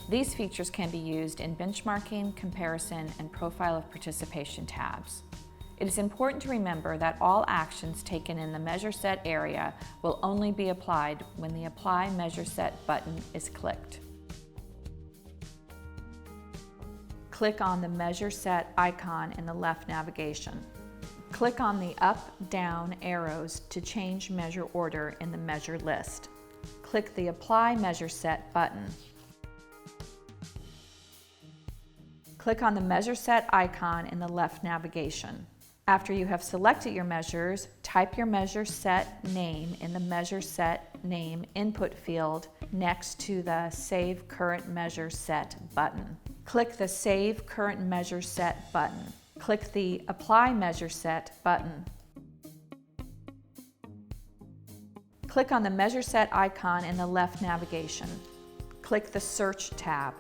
These features can be used in benchmarking, comparison, and profile of participation tabs. It is important to remember that all actions taken in the Measure Set area will only be applied when the Apply Measure Set button is clicked. Click on the Measure Set icon in the left navigation. Click on the up-down arrows to change measure order in the measure list. Click the Apply Measure Set button. Click on the Measure Set icon in the left navigation. After you have selected your measures, type your measure set name in the Measure Set Name input field next to the Save Current Measure Set button. Click the Save Current Measure Set button. Click the Apply Measure Set button. Click on the Measure Set icon in the left navigation. Click the Search tab.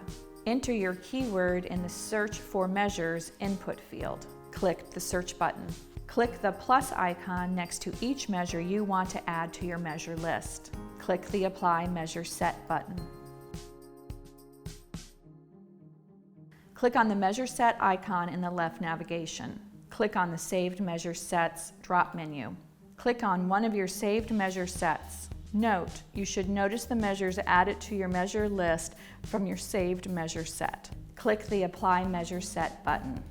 Enter your keyword in the Search for Measures input field. Click the Search button. Click the plus icon next to each measure you want to add to your measure list. Click the Apply Measure Set button. Click on the Measure Set icon in the left navigation. Click on the Saved Measure Sets drop menu. Click on one of your saved measure sets. Note, you should notice the measures added to your measure list from your saved measure set. Click the Apply Measure Set button.